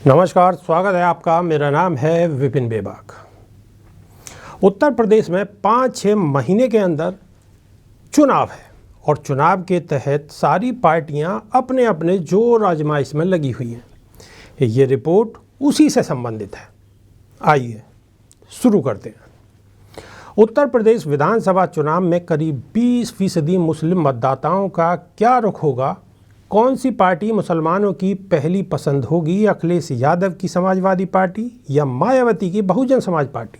नमस्कार, स्वागत है आपका। मेरा नाम है विपिन बेबाक। उत्तर प्रदेश में 5-6 महीने के अंदर चुनाव है और चुनाव के तहत सारी पार्टियां अपने अपने जोर आजमाइश में लगी हुई हैं। ये रिपोर्ट उसी से संबंधित है। आइए शुरू करते हैं। उत्तर प्रदेश विधानसभा चुनाव में करीब 20% मुस्लिम मतदाताओं का क्या रुख होगा? कौन सी पार्टी मुसलमानों की पहली पसंद होगी? अखिलेश यादव की समाजवादी पार्टी या मायावती की बहुजन समाज पार्टी?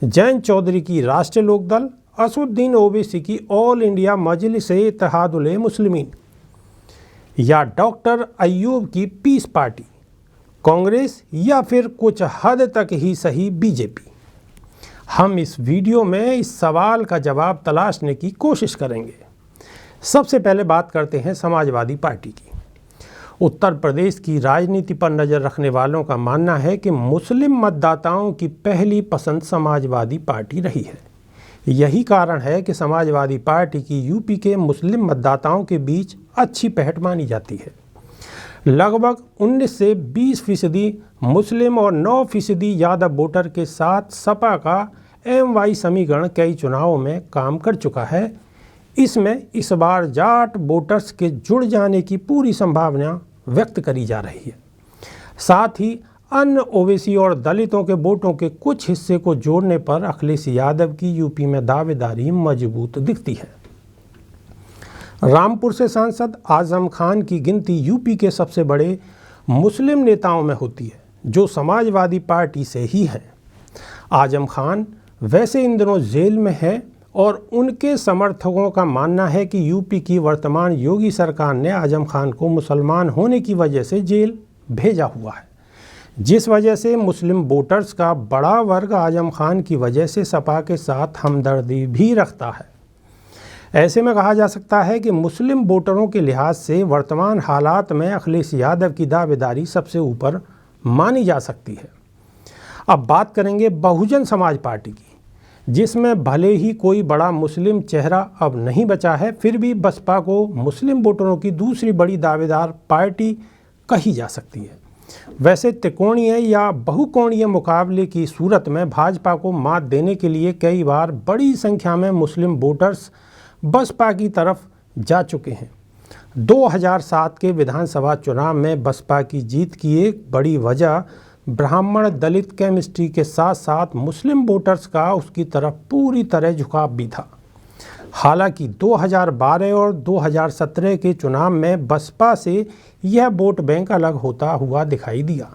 जयंत चौधरी की राष्ट्रीय लोकदल, असदुद्दीन ओवैसी की ऑल इंडिया मजलिस-ए-इत्तेहादुल मुस्लिमीन या डॉक्टर अय्यूब की पीस पार्टी, कांग्रेस या फिर कुछ हद तक ही सही बीजेपी? हम इस वीडियो में इस सवाल का जवाब तलाशने की कोशिश करेंगे। सबसे पहले बात करते हैं समाजवादी पार्टी की। उत्तर प्रदेश की राजनीति पर नज़र रखने वालों का मानना है कि मुस्लिम मतदाताओं की पहली पसंद समाजवादी पार्टी रही है। यही कारण है कि समाजवादी पार्टी की यूपी के मुस्लिम मतदाताओं के बीच अच्छी पहट मानी जाती है। लगभग 19 से 20% मुस्लिम और 9% यादव वोटर के साथ सपा का MY समीकरण कई चुनावों में काम कर चुका है। इसमें इस बार जाट वोटर्स के जुड़ जाने की पूरी संभावना व्यक्त करी जा रही है। साथ ही अन्य ओवैसी और दलितों के वोटों के कुछ हिस्से को जोड़ने पर अखिलेश यादव की यूपी में दावेदारी मजबूत दिखती है। रामपुर से सांसद आजम खान की गिनती यूपी के सबसे बड़े मुस्लिम नेताओं में होती है, जो समाजवादी पार्टी से ही हैं। आजम खान वैसे इन दिनों जेल में है और उनके समर्थकों का मानना है कि यूपी की वर्तमान योगी सरकार ने आजम खान को मुसलमान होने की वजह से जेल भेजा हुआ है, जिस वजह से मुस्लिम वोटर्स का बड़ा वर्ग आजम खान की वजह से सपा के साथ हमदर्दी भी रखता है। ऐसे में कहा जा सकता है कि मुस्लिम वोटरों के लिहाज से वर्तमान हालात में अखिलेश यादव की दावेदारी सबसे ऊपर मानी जा सकती है। अब बात करेंगे बहुजन समाज पार्टी की, जिसमें भले ही कोई बड़ा मुस्लिम चेहरा अब नहीं बचा है, फिर भी बसपा को मुस्लिम वोटरों की दूसरी बड़ी दावेदार पार्टी कही जा सकती है। वैसे त्रिकोणीय या बहुकोणीय मुकाबले की सूरत में भाजपा को मात देने के लिए कई बार बड़ी संख्या में मुस्लिम वोटर्स बसपा की तरफ जा चुके हैं। 2007 के विधानसभा चुनाव में बसपा की जीत की एक बड़ी वजह ब्राह्मण दलित केमिस्ट्री के साथ साथ मुस्लिम वोटर्स का उसकी तरफ पूरी तरह झुकाव भी था। हालांकि 2012 और 2017 के चुनाव में बसपा से यह वोट बैंक अलग होता हुआ दिखाई दिया।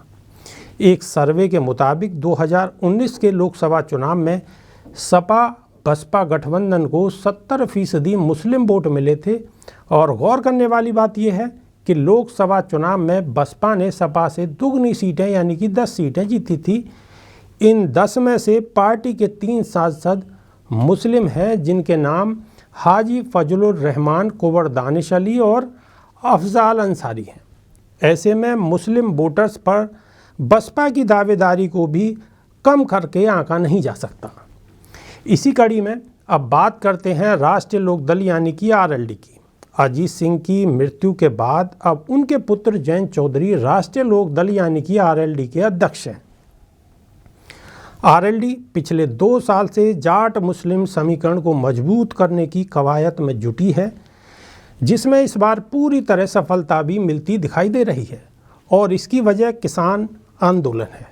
एक सर्वे के मुताबिक 2019 के लोकसभा चुनाव में सपा बसपा गठबंधन को 70% मुस्लिम वोट मिले थे और गौर करने वाली बात यह है कि लोकसभा चुनाव में बसपा ने सपा से दुगनी सीटें यानी कि 10 सीटें जीती थी। इन 10 में से पार्टी के 3 सांसद मुस्लिम हैं, जिनके नाम हाजी फजलुर रहमान, कुंवर दानिश अली और अफजाल अंसारी हैं। ऐसे में मुस्लिम वोटर्स पर बसपा की दावेदारी को भी कम करके आंका नहीं जा सकता। इसी कड़ी में अब बात करते हैं राष्ट्रीय लोकदल यानी कि RLD की। अजीत सिंह की मृत्यु के बाद अब उनके पुत्र जयंत चौधरी राष्ट्रीय लोकदल यानी कि RLD के अध्यक्ष हैं। RLD पिछले 2 साल से जाट मुस्लिम समीकरण को मजबूत करने की कवायद में जुटी है, जिसमें इस बार पूरी तरह सफलता भी मिलती दिखाई दे रही है। और इसकी वजह किसान आंदोलन है,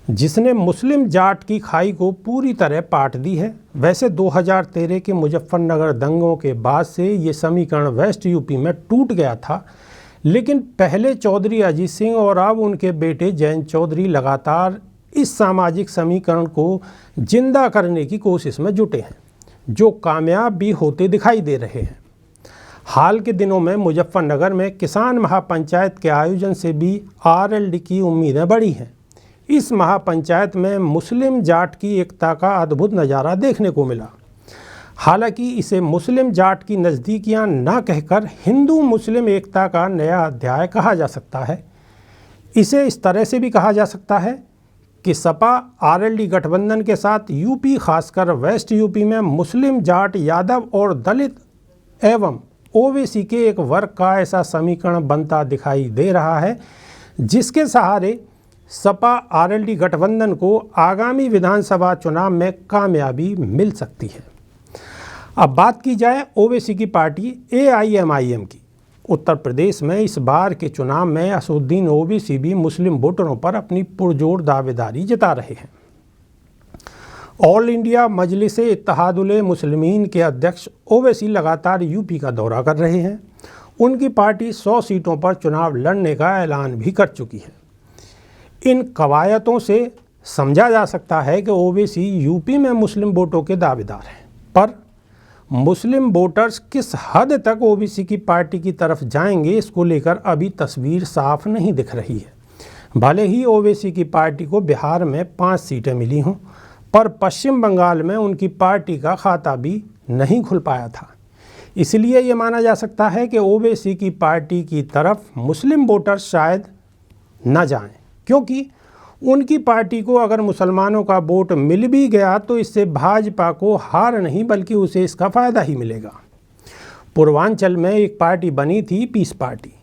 जिसने मुस्लिम जाट की खाई को पूरी तरह पाट दी है। वैसे 2013 के मुजफ्फरनगर दंगों के बाद से ये समीकरण वेस्ट यूपी में टूट गया था, लेकिन पहले चौधरी अजीत सिंह और अब उनके बेटे जयंत चौधरी लगातार इस सामाजिक समीकरण को जिंदा करने की कोशिश में जुटे हैं, जो कामयाब भी होते दिखाई दे रहे हैं। हाल के दिनों में मुजफ्फरनगर में किसान महापंचायत के आयोजन से भी RLD की उम्मीदें बढ़ी हैं। इस महापंचायत में मुस्लिम जाट की एकता का अद्भुत नज़ारा देखने को मिला। हालांकि इसे मुस्लिम जाट की नज़दीकियां न कहकर हिंदू मुस्लिम एकता का नया अध्याय कहा जा सकता है। इसे इस तरह से भी कहा जा सकता है कि सपा RLD गठबंधन के साथ यूपी, खासकर वेस्ट यूपी में मुस्लिम जाट, यादव और दलित एवं ओवैसी के एक वर्ग का ऐसा समीकरण बनता दिखाई दे रहा है, जिसके सहारे सपा आरएलडी गठबंधन को आगामी विधानसभा चुनाव में कामयाबी मिल सकती है। अब बात की जाए ओवैसी की पार्टी एआईएमआईएम की। उत्तर प्रदेश में इस बार के चुनाव में असदुद्दीन ओवैसी भी मुस्लिम वोटरों पर अपनी पुरजोर दावेदारी जता रहे हैं। ऑल इंडिया मजलिस इत्तेहादुल मुस्लिमीन के अध्यक्ष ओवैसी लगातार यूपी का दौरा कर रहे हैं। उनकी पार्टी 100 सीटों पर चुनाव लड़ने का ऐलान भी कर चुकी है। इन कवायतों से समझा जा सकता है कि ओवैसी यूपी में मुस्लिम वोटों के दावेदार हैं, पर मुस्लिम वोटर्स किस हद तक ओवैसी की पार्टी की तरफ जाएंगे, इसको लेकर अभी तस्वीर साफ नहीं दिख रही है। भले ही ओवैसी की पार्टी को बिहार में 5 सीटें मिली हों, पर पश्चिम बंगाल में उनकी पार्टी का खाता भी नहीं खुल पाया था। इसलिए ये माना जा सकता है कि ओवैसी की पार्टी की तरफ मुस्लिम वोटर्स शायद न जाएं, क्योंकि उनकी पार्टी को अगर मुसलमानों का वोट मिल भी गया तो इससे भाजपा को हार नहीं बल्कि उसे इसका फ़ायदा ही मिलेगा। पूर्वांचल में एक पार्टी बनी थी, पीस पार्टी।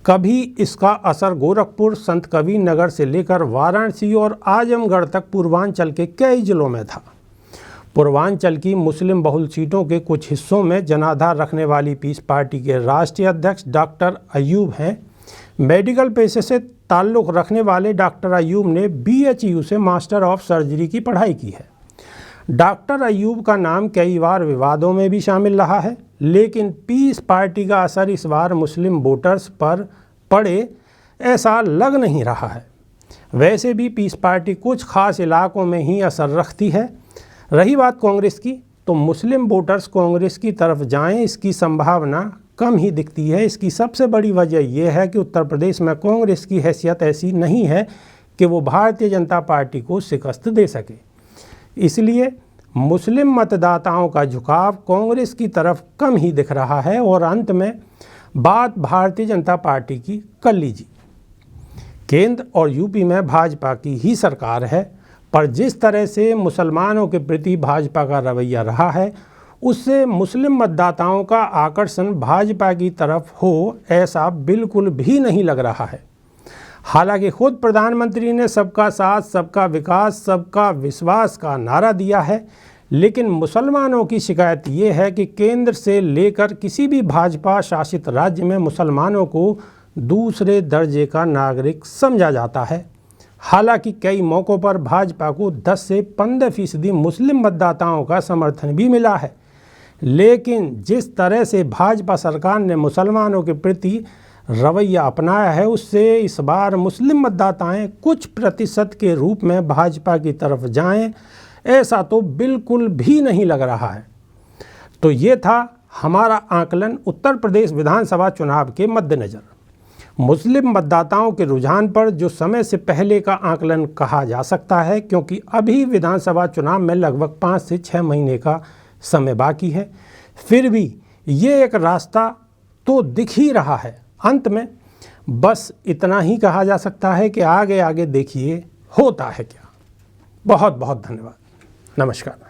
कभी इसका असर गोरखपुर, संत कबीर नगर से लेकर वाराणसी और आजमगढ़ तक पूर्वांचल के कई जिलों में था। पूर्वांचल की मुस्लिम बहुल सीटों के कुछ हिस्सों में जनाधार रखने वाली पीस पार्टी के राष्ट्रीय अध्यक्ष डॉक्टर अयूब हैं। मेडिकल पेशे से ताल्लुक़ रखने वाले डॉक्टर अयूब ने BHU से मास्टर ऑफ सर्जरी की पढ़ाई की है। डॉक्टर अयूब का नाम कई बार विवादों में भी शामिल रहा है, लेकिन पीस पार्टी का असर इस बार मुस्लिम वोटर्स पर पड़े ऐसा लग नहीं रहा है। वैसे भी पीस पार्टी कुछ खास इलाकों में ही असर रखती है। रही बात कांग्रेस की, तो मुस्लिम वोटर्स कांग्रेस की तरफ जाएं, इसकी संभावना कम ही दिखती है। इसकी सबसे बड़ी वजह यह है कि उत्तर प्रदेश में कांग्रेस की हैसियत ऐसी नहीं है कि वो भारतीय जनता पार्टी को शिकस्त दे सके। इसलिए मुस्लिम मतदाताओं का झुकाव कांग्रेस की तरफ कम ही दिख रहा है। और अंत में बात भारतीय जनता पार्टी की कर लीजिए। केंद्र और यूपी में भाजपा की ही सरकार है, पर जिस तरह से मुसलमानों के प्रति भाजपा का रवैया रहा है, उससे मुस्लिम मतदाताओं का आकर्षण भाजपा की तरफ हो ऐसा बिल्कुल भी नहीं लग रहा है। हालांकि खुद प्रधानमंत्री ने सबका साथ, सबका विकास, सबका विश्वास का नारा दिया है, लेकिन मुसलमानों की शिकायत ये है कि केंद्र से लेकर किसी भी भाजपा शासित राज्य में मुसलमानों को दूसरे दर्जे का नागरिक समझा जाता है। हालांकि कई मौक़ों पर भाजपा को 10 से 15% मुस्लिम मतदाताओं का समर्थन भी मिला है, लेकिन जिस तरह से भाजपा सरकार ने मुसलमानों के प्रति रवैया अपनाया है, उससे इस बार मुस्लिम मतदाताएं कुछ प्रतिशत के रूप में भाजपा की तरफ जाएं, ऐसा तो बिल्कुल भी नहीं लग रहा है। तो ये था हमारा आकलन उत्तर प्रदेश विधानसभा चुनाव के मद्देनज़र। मुस्लिम मतदाताओं के रुझान पर जो समय से पहले का आकलन कहा जा सकता है, क्योंकि अभी विधानसभा चुनाव में लगभग 5 से 6 महीने का समय बाकी है। फिर भी ये एक रास्ता तो दिख ही रहा है। अंत में बस इतना ही कहा जा सकता है कि आगे आगे देखिए होता है क्या। बहुत बहुत धन्यवाद। नमस्कार।